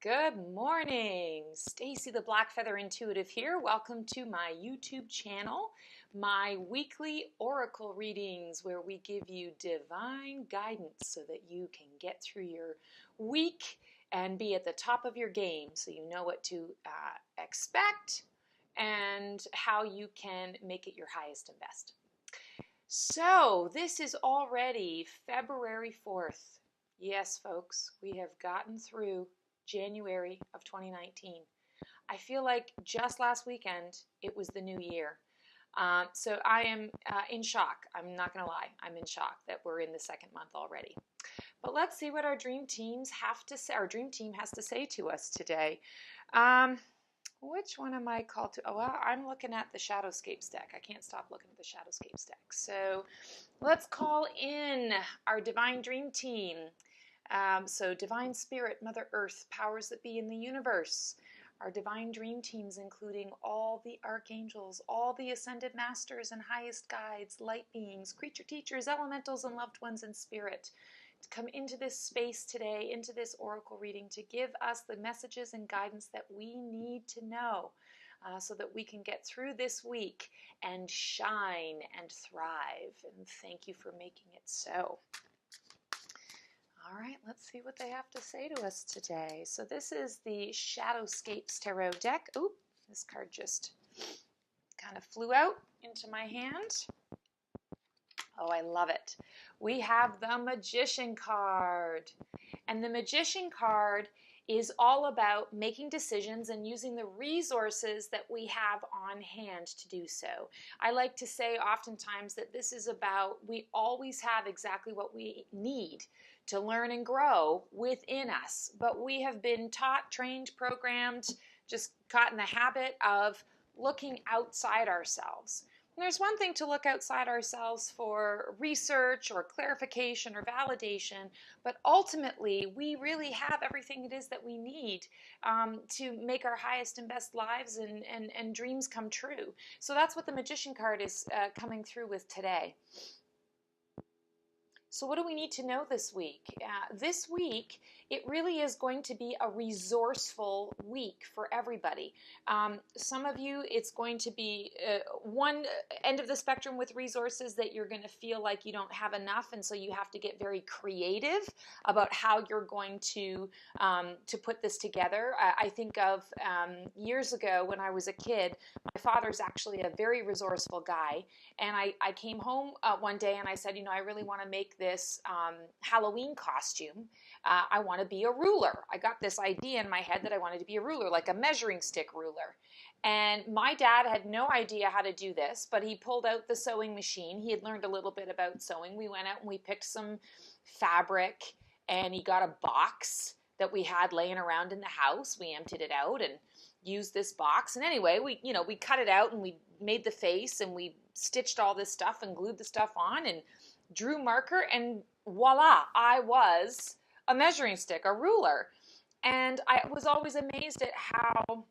Good morning. Stacy the Black Feather Intuitive here. Welcome to my YouTube channel, my weekly oracle readings where we give you divine guidance so that you can get through your week and be at the top of your game so you know what to expect and how you can make it your highest and best. So this is already February 4th. Yes, folks, we have gotten through January of 2019. I feel like just last weekend it was the new year. So I am in shock. I'm not going to lie. I'm in shock that we're in the second month already. But let's see what our dream teams have to say. Our dream team has to say to us today. Which one am I called to? Oh, well, I'm looking at the Shadowscapes deck. I can't stop looking at the Shadowscapes deck. So let's call in our divine dream team. So Divine Spirit, Mother Earth, powers that be in the universe, our divine dream teams including all the archangels, all the ascended masters and highest guides, light beings, creature teachers, elementals, and loved ones in spirit, to come into this space today, into this oracle reading, to give us the messages and guidance that we need to know so that we can get through this week and shine and thrive. And thank you for making it so. All right, let's see what they have to say to us today. So this is the Shadowscapes Tarot deck. Oop, this card just kind of flew out into my hand. Oh, I love it. We have the Magician card. And the Magician card is all about making decisions and using the resources that we have on hand to do so. I like to say oftentimes that this is about we always have exactly what we need to learn and grow within us. But we have been taught, trained, programmed, just caught in the habit of looking outside ourselves. And there's one thing to look outside ourselves for research or clarification or validation, but ultimately we really have everything it is that we need to make our highest and best lives and dreams come true. So that's what the Magician card is coming through with today. So what do we need to know this week? This week, it really is going to be a resourceful week for everybody. Some of you, it's going to be one end of the spectrum with resources that you're going to feel like you don't have enough, and so you have to get very creative about how you're going to put this together. I think of years ago when I was a kid, my father's actually a very resourceful guy, and I came home one day and I said, I really want to make this Halloween costume. I want to be a ruler. I got this idea in my head that I wanted to be a ruler, like a measuring stick ruler. And my dad had no idea how to do this, but he pulled out the sewing machine. He had learned a little bit about sewing. We went out and we picked some fabric, and he got a box that we had laying around in the house. We emptied it out and used this box. And anyway, we cut it out and we made the face and we stitched all this stuff and glued the stuff on and drew marker, and voila, I was a measuring stick, a ruler. And I was always amazed at how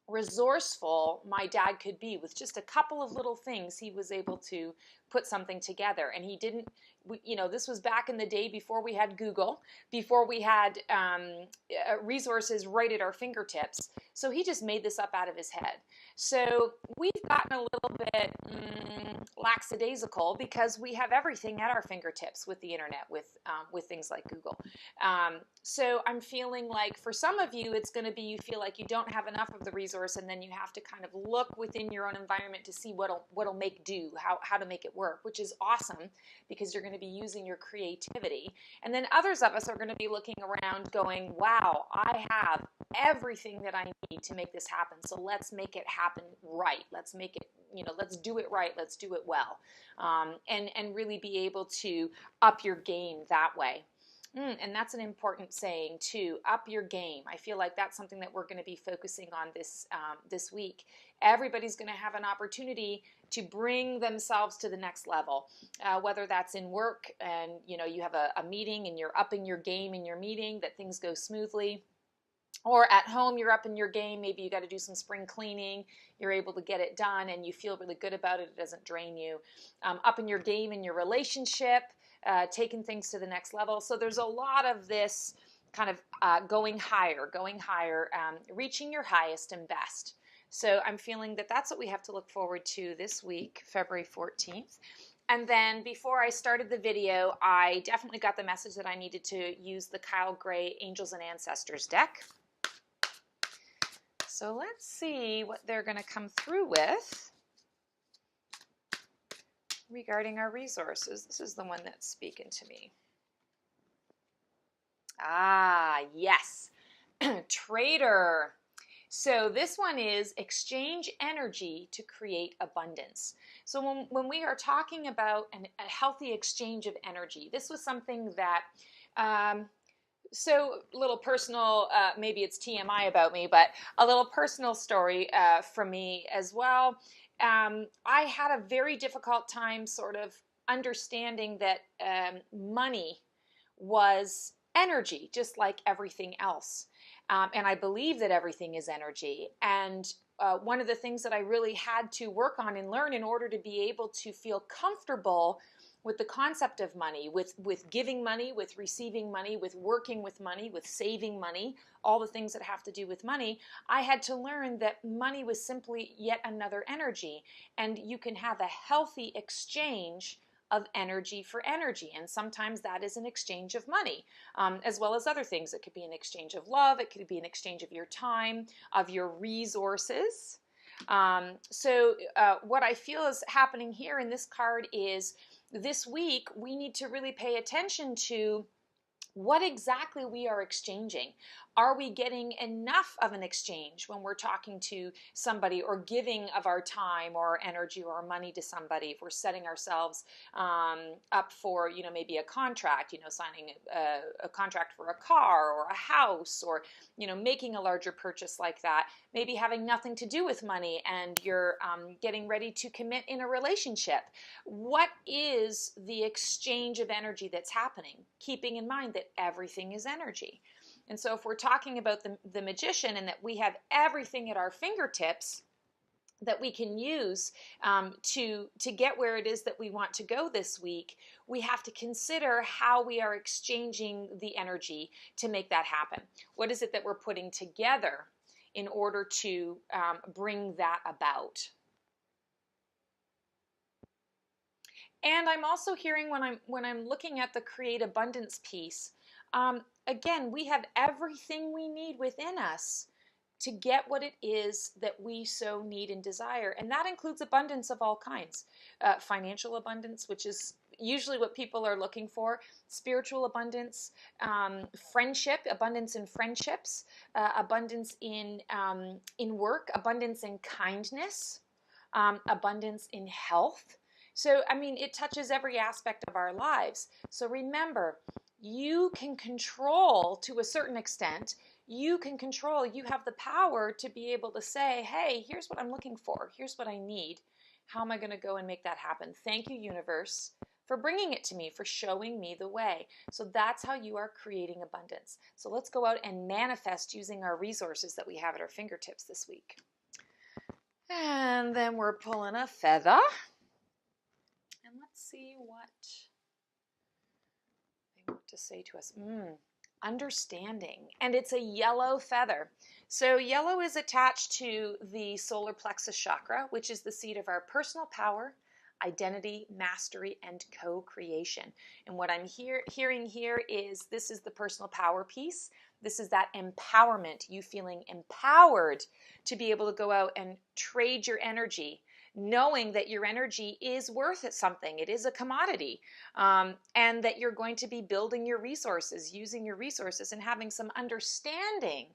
resourceful my dad could be. With just a couple of little things, he was able to put something together. And he didn't, this was back in the day before we had Google, before we had resources right at our fingertips. So he just made this up out of his head. So we've gotten a little bit lackadaisical because we have everything at our fingertips with the internet, with things like Google. So I'm feeling like for some of you, it's going to be you feel like you don't have enough of the resource, and then you have to kind of look within your own environment to see what'll make do, how to make it work, which is awesome because you're going to be using your creativity. And then others of us are going to be looking around going, wow, I have everything that I need to make this happen. So let's make it happen right. Let's make it, let's do it right. Let's do it well. And really be able to up your game that way. And that's an important saying too, up your game. I feel like that's something that we're going to be focusing on this week. Everybody's going to have an opportunity to bring themselves to the next level, whether that's in work and you have a meeting and you're upping your game in your meeting, that things go smoothly. Or at home, you're up in your game. Maybe you got to do some spring cleaning. You're able to get it done and you feel really good about it. It doesn't drain you. Up in your game in your relationship, taking things to the next level. So there's a lot of this kind of going higher, reaching your highest and best. So I'm feeling that that's what we have to look forward to this week, February 14th. And then before I started the video, I definitely got the message that I needed to use the Kyle Gray Angels and Ancestors deck. So let's see what they're going to come through with regarding our resources. This is the one that's speaking to me. Ah, yes. Trader. So this one is exchange energy to create abundance. So when we are talking about a healthy exchange of energy, this was something that, so little personal, maybe it's TMI about me, but a little personal story from me as well. I had a very difficult time sort of understanding that money was energy, just like everything else. And I believe that everything is energy. And one of the things that I really had to work on and learn in order to be able to feel comfortable with the concept of money, with giving money, with receiving money, with working with money, with saving money, all the things that have to do with money, I had to learn that money was simply yet another energy. And you can have a healthy exchange of energy for energy. And sometimes that is an exchange of money, as well as other things. It could be an exchange of love. It could be an exchange of your time, of your resources. So what I feel is happening here in this card is this week we need to really pay attention to what exactly we are exchanging. Are we getting enough of an exchange when we're talking to somebody or giving of our time or our energy or our money to somebody? If we're setting ourselves up for, maybe a contract, signing a contract for a car or a house, or, making a larger purchase like that, maybe having nothing to do with money, and you're getting ready to commit in a relationship. What is the exchange of energy that's happening? Keeping in mind that everything is energy. And so if we're talking about the magician and that we have everything at our fingertips that we can use to get where it is that we want to go this week, we have to consider how we are exchanging the energy to make that happen. What is it that we're putting together in order to bring that about? And I'm also hearing when I'm looking at the create abundance piece, again, we have everything we need within us to get what it is that we so need and desire. And that includes abundance of all kinds. Financial abundance, which is usually what people are looking for, spiritual abundance, friendship, abundance in friendships, abundance in work, abundance in kindness, abundance in health. So, it touches every aspect of our lives. So remember, you can control to a certain extent. You have the power to be able to say, hey, here's what I'm looking for. Here's what I need. How am I going to go and make that happen? Thank you, universe, for bringing it to me, for showing me the way. So that's how you are creating abundance. So let's go out and manifest using our resources that we have at our fingertips this week. And then we're pulling a feather. And let's see what they want to say to us. Understanding. And it's a yellow feather. So yellow is attached to the solar plexus chakra, which is the seat of our personal power, identity, mastery, and co-creation. And what I'm hearing here is this is the personal power piece. This is that empowerment, you feeling empowered to be able to go out and trade your energy, knowing that your energy is worth something. It is a commodity, and that you're going to be building your resources, using your resources, and having some understanding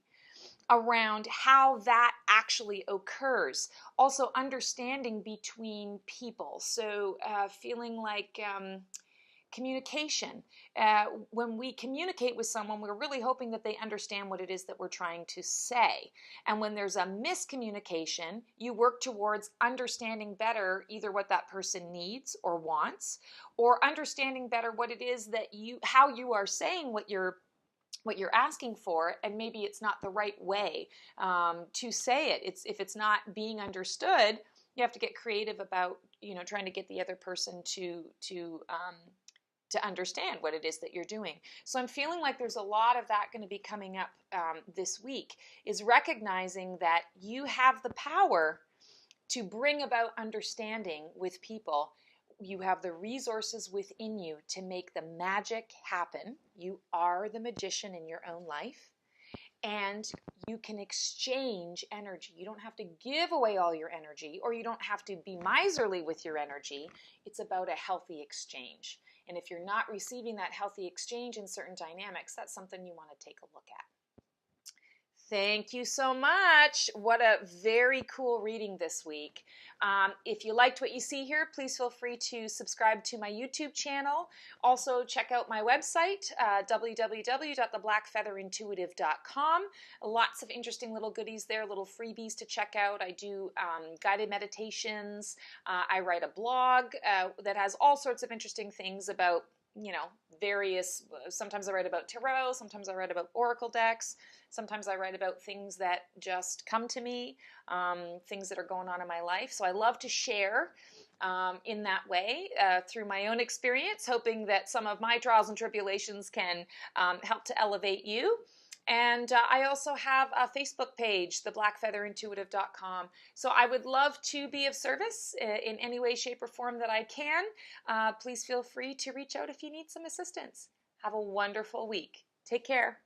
around how that actually occurs. Also understanding between people. So feeling like communication. When we communicate with someone, we're really hoping that they understand what it is that we're trying to say. And when there's a miscommunication, you work towards understanding better either what that person needs or wants, or understanding better what it is that how you are saying what you're asking for, and maybe it's not the right way to say it. If it's not being understood, you have to get creative about trying to get the other person to to understand what it is that you're doing. So I'm feeling like there's a lot of that going to be coming up this week, is recognizing that you have the power to bring about understanding with people. You have the resources within you to make the magic happen. You are the magician in your own life. And you can exchange energy. You don't have to give away all your energy, or you don't have to be miserly with your energy. It's about a healthy exchange. And if you're not receiving that healthy exchange in certain dynamics, that's something you want to take a look at. Thank you so much. What a very cool reading this week. If you liked what you see here, please feel free to subscribe to my YouTube channel. Also, check out my website, www.theblackfeatherintuitive.com. Lots of interesting little goodies there, little freebies to check out. I do guided meditations. I write a blog that has all sorts of interesting things about, various, sometimes I write about tarot, sometimes I write about oracle decks, sometimes I write about things that just come to me, things that are going on in my life. So I love to share in that way through my own experience, hoping that some of my trials and tribulations can help to elevate you. And I also have a Facebook page, theblackfeatherintuitive.com. So I would love to be of service in any way, shape, or form that I can. Please feel free to reach out if you need some assistance. Have a wonderful week. Take care.